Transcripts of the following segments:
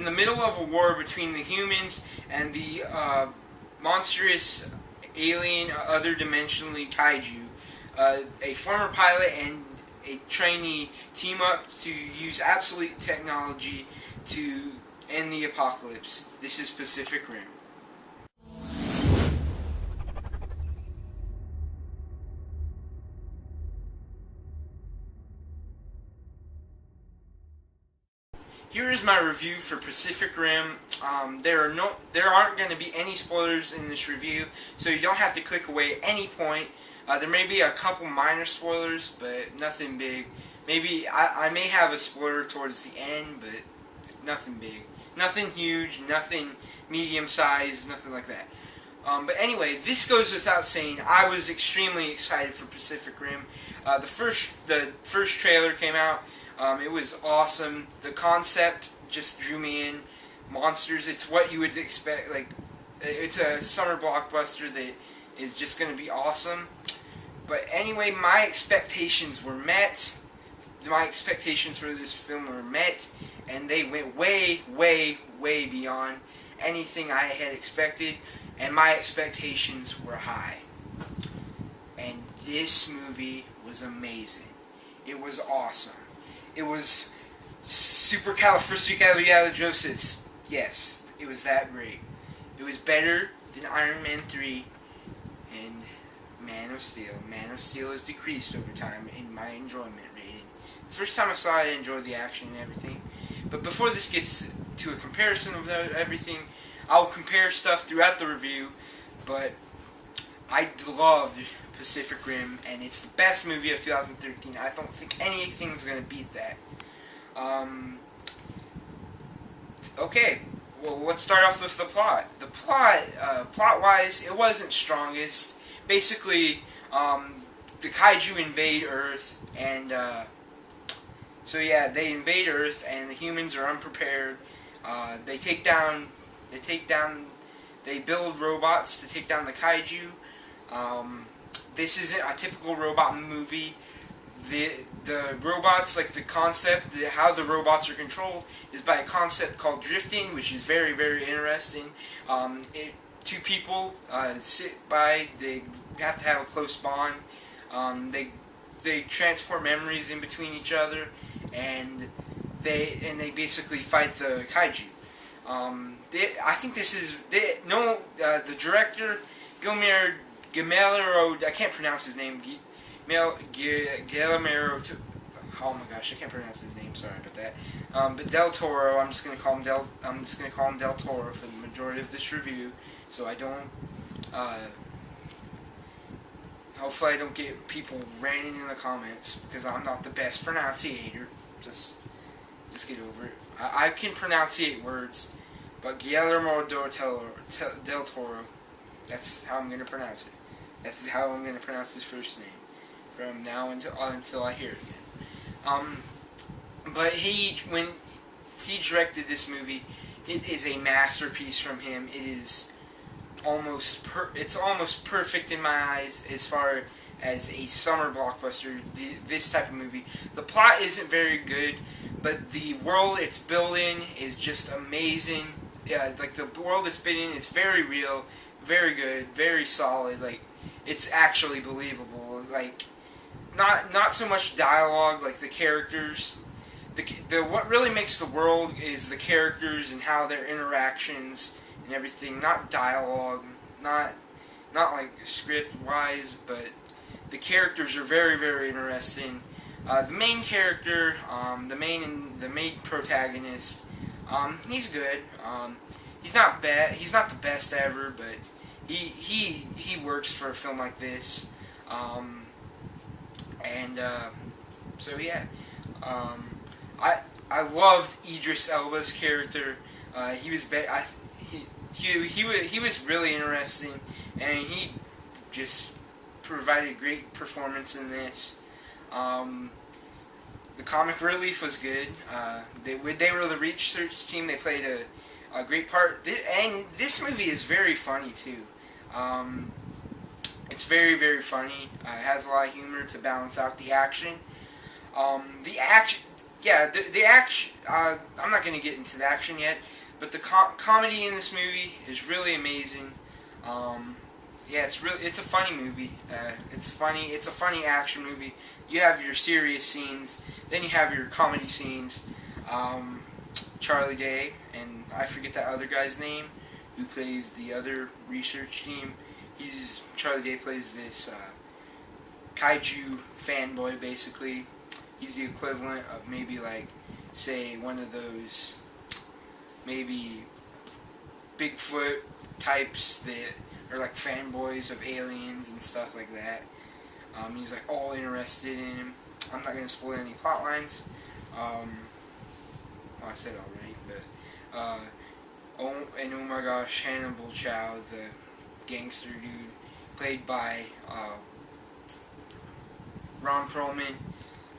in the middle of a war between the humans and the monstrous alien, other dimensionally kaiju. A former pilot and a trainee team up to use obsolete technology to end the apocalypse. This is Pacific Rim. Here is my review for Pacific Rim. There aren't going to be any spoilers in this review, so you don't have to click away at any point. There may be a couple minor spoilers, but nothing big. Maybe I may have a spoiler towards the end, but nothing big. Nothing huge, nothing medium-sized, nothing like that. But anyway, this goes without saying, I was extremely excited for Pacific Rim. The first trailer came out. It was awesome. The concept just drew me in. Monsters, it's what you would expect. Like, it's a summer blockbuster that is just going to be awesome. But anyway, my expectations were met. My expectations for this film were met, and they went way, way, way beyond anything I had expected, and my expectations were high. And this movie was amazing. It was awesome. It was supercalifragilisticexpialidocious. Yes, it was that great. It was better than Iron Man 3 and Man of Steel. Man of Steel has decreased over time in my enjoyment rating. The first time I saw it, I enjoyed the action and everything. But before this gets to a comparison of everything, I'll compare stuff throughout the review. But I loved Pacific Rim, and it's the best movie of 2013. I don't think anything's going to beat that. Okay, well, let's start off with the plot. The plot-wise, it wasn't strongest. Basically, the kaiju invade Earth, and so yeah, they invade Earth, and the humans are unprepared. They build robots to take down the kaiju. This isn't a typical robot movie. The robots, like the concept, how the robots are controlled, is by a concept called drifting, which is very, very interesting. Two people sit by, they have to have a close bond. They transport memories in between each other, and they basically fight the kaiju. I think this is the director, Guillermo, I can't pronounce his name. Guillermo. Oh my gosh, I can't pronounce his name. Sorry about that. But Del Toro. I'm just gonna call him Del Toro for the majority of this review, so I don't. Hopefully, I don't get people ranting in the comments because I'm not the best pronunciator. Just get over it. I can pronunciate words, but Guillermo del Toro. That's how I'm gonna pronounce it. That's how I'm gonna pronounce his first name from now until I hear it again. But when he directed this movie, it is a masterpiece from him. It is almost perfect in my eyes as far as a summer blockbuster. This type of movie. The plot isn't very good, but the world it's built in is just amazing. Yeah, like the world it's been in, it's very real, very good, very solid. Like, it's actually believable. Like, not so much dialogue, like the characters. What really makes the world is the characters and how their interactions and everything. Not dialogue, not like script wise, but the characters are very, very interesting. The main character, the main protagonist, he's good. He's not bad. He's not the best ever, but he works for a film like this. So yeah, I loved Idris Elba's character. He was he was really interesting, and he just provided a great performance in this. The comic relief was good. They were the research team. They played a great part. And this movie is very funny too. It's very, very funny. It has a lot of humor to balance out the action. yeah, the action. I'm not going to get into the action yet, but the comedy in this movie is really amazing. Yeah, it's a funny movie. It's funny. It's a funny action movie. You have your serious scenes, then you have your comedy scenes. Charlie Day, and I forget that other guy's name, who plays the other research team. Charlie Day plays this kaiju fanboy, basically. He's the equivalent of maybe like, say, one of those maybe Bigfoot types that are like fanboys of aliens and stuff like that. He's like all interested in him. I'm not going to spoil any plot lines. Well, I said already, but oh my gosh, Hannibal Chow, the gangster dude, played by Ron Perlman.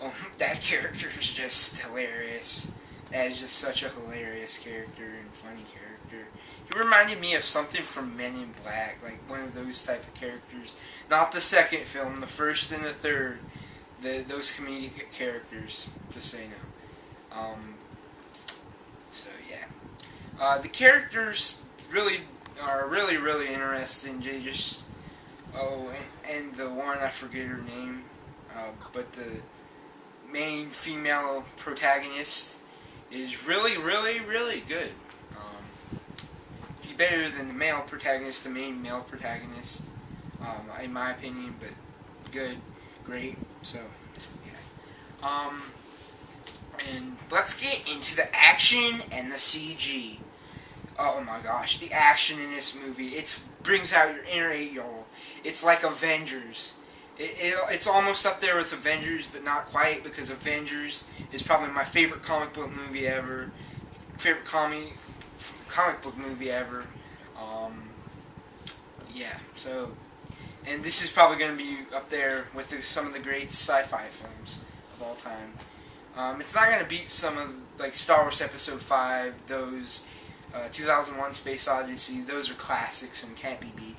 Oh, that character is just hilarious. That is just such a hilarious character and funny character. He reminded me of something from Men in Black, like one of those type of characters. Not the second film, the first and the third. Those comedic characters, just so you know. So yeah, the characters are really interesting. They just and the one, I forget her name, but the main female protagonist is really good. She's better than the male protagonist, the main male protagonist, in my opinion. But good, great. So yeah. And let's get into the action and the CG. Oh my gosh, the action in this movie, it brings out your inner 8-year-old. It's like Avengers. It's almost up there with Avengers, but not quite, because Avengers is probably my favorite comic book movie ever. Favorite comic book movie ever. Yeah, so, and this is probably going to be up there with some of the great sci-fi films of all time. It's not going to beat some of, like, Star Wars Episode 5, those 2001 Space Odyssey. Those are classics and can't be beat.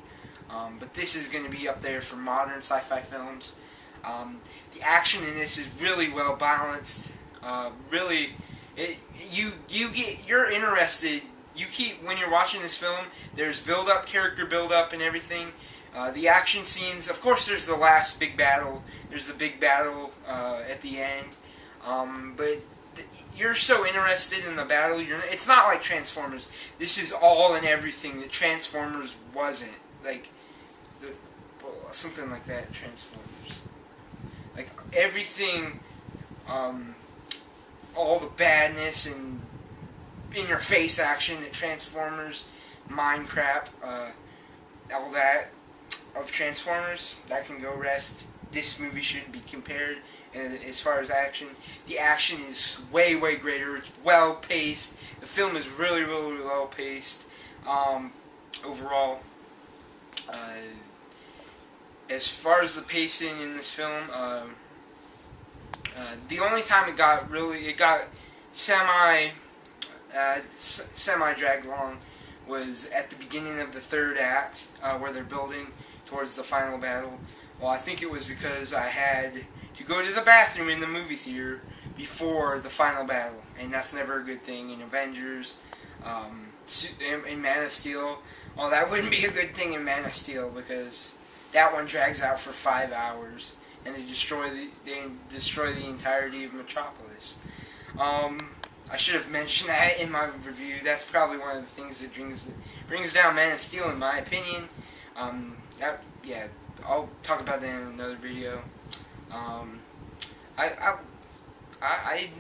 But this is going to be up there for modern sci-fi films. The action in this is really well balanced. You're interested. When you're watching this film, there's build-up, character build-up, and everything. The action scenes, of course, there's the last big battle. There's the big battle at the end. But you're so interested in the battle. It's not like Transformers. This is all and everything that Transformers wasn't. Like, something like that, Transformers. Like, everything, all the badness and in-your-face action that Transformers, Minecraft, all that of Transformers, that can go rest. This movie shouldn't be compared as far as action. The action is way greater. It's well-paced. The film is really well-paced overall. As far as the pacing in this film, the only time it got semi dragged along was at the beginning of the third act, where they're building towards the final battle. Well, I think it was because I had to go to the bathroom in the movie theater before the final battle, and that's never a good thing in Avengers. In Man of Steel, well, that wouldn't be a good thing in Man of Steel, because that one drags out for 5 hours, and they destroy the entirety of Metropolis. I should have mentioned that in my review. That's probably one of the things that brings down Man of Steel, in my opinion. Yeah, I'll talk about that in another video.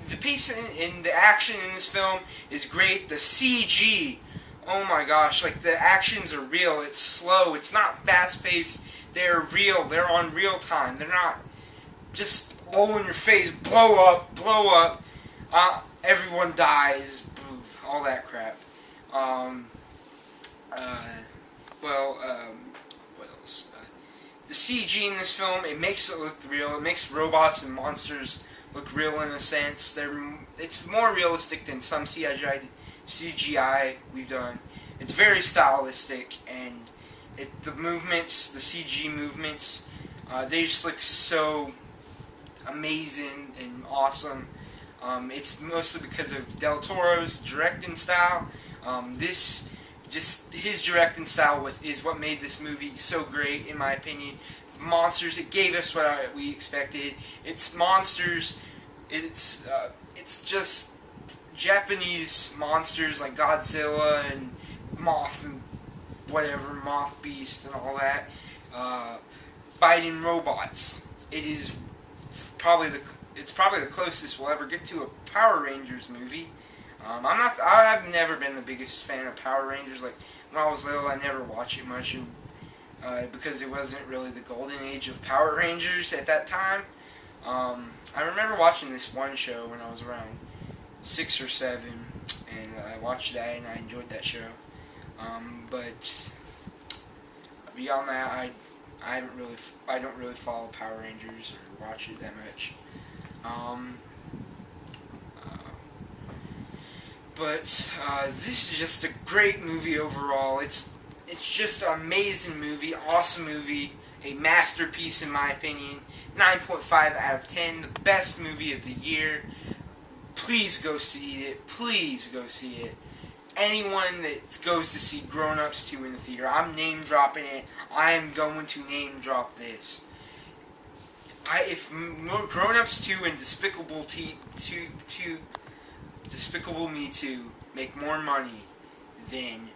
The pace in the action in this film is great. The CG, oh my gosh, like, the actions are real. It's slow. It's not fast-paced. They're real. They're on real time. They're not just all in your face, blow up. Everyone dies, all that crap. What else? The CG in this film, it makes it look real. It makes robots and monsters look real in a sense. It's more realistic than some CGI we've done. It's very stylistic, and the movements, the CG movements, they just look so amazing and awesome. It's mostly because of Del Toro's directing style. His directing style is what made this movie so great, in my opinion. Monsters, it gave us what we expected. It's monsters. It's just Japanese monsters like Godzilla and Moth and whatever, Moth Beast and all that, fighting robots. It's probably the closest we'll ever get to a Power Rangers movie. I've never been the biggest fan of Power Rangers. Like when I was little, I never watched it much, because it wasn't really the golden age of Power Rangers at that time. I remember watching this one show when I was around 6 or 7, and I watched that and I enjoyed that show. But beyond that, I don't really follow Power Rangers or watch it that much. But this is just a great movie overall. It's just an amazing movie, awesome movie, a masterpiece in my opinion. 9.5 out of 10, the best movie of the year. Please go see it. Please go see it. Anyone that goes to see Grown Ups 2 in the theater, I'm name dropping it. I am going to name drop this. If Grown Ups 2 and Despicable Me 2 make more money than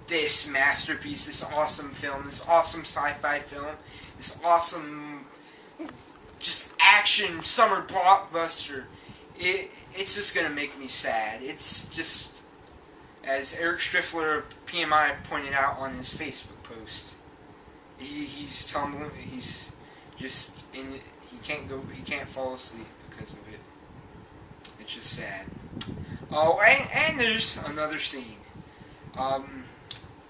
this masterpiece, this awesome film, this awesome sci-fi film, this awesome just action summer blockbuster, it's just gonna make me sad. It's just, as Eric Striffler of PMI pointed out on his Facebook post, he's just he can't fall asleep because of it. It's just sad. Oh, and there's another scene.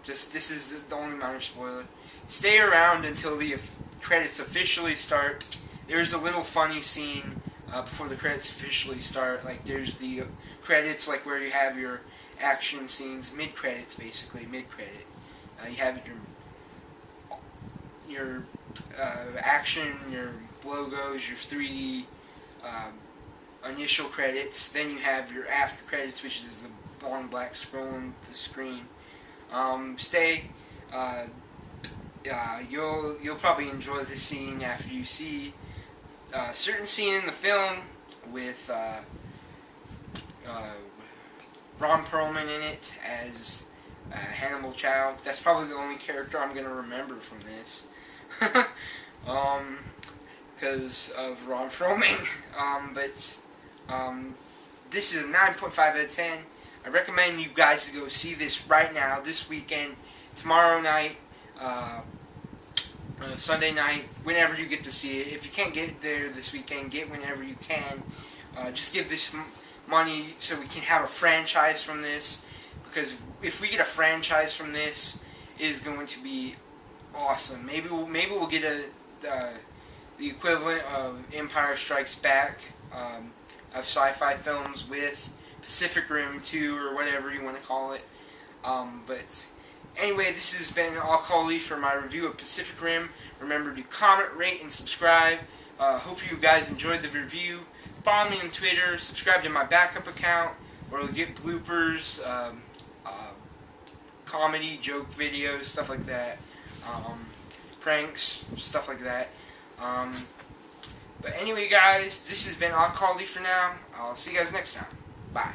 This is the only minor spoiler. Stay around until the credits officially start. There's a little funny scene before the credits officially start. Like there's the credits, like where you have your action scenes, mid-credits basically, mid-credit. You have your action, your logos, your 3D initial credits. Then you have your after credits, which is the long black scroll on the screen. You'll probably enjoy this scene after you see a certain scene in the film with Ron Perlman in it as Hannibal Chow. That's probably the only character I'm going to remember from this. Because of Ron Perlman. This is a 9.5 out of 10. I recommend you guys to go see this right now, this weekend, tomorrow night, Sunday night, whenever you get to see it. If you can't get there this weekend, get whenever you can. Just give this money so we can have a franchise from this, because if we get a franchise from this, it is going to be awesome. Maybe we'll get the equivalent of Empire Strikes Back, of sci-fi films with Pacific Rim 2 or whatever you want to call it. But anyway, this has been Alkali for my review of Pacific Rim. Remember to comment, rate, and subscribe. Hope you guys enjoyed the review. Follow me on Twitter. Subscribe to my backup account where you'll get bloopers, comedy, joke videos, stuff like that. Pranks, stuff like that. But anyway, guys, this has been Alkali for now. I'll see you guys next time. Bye.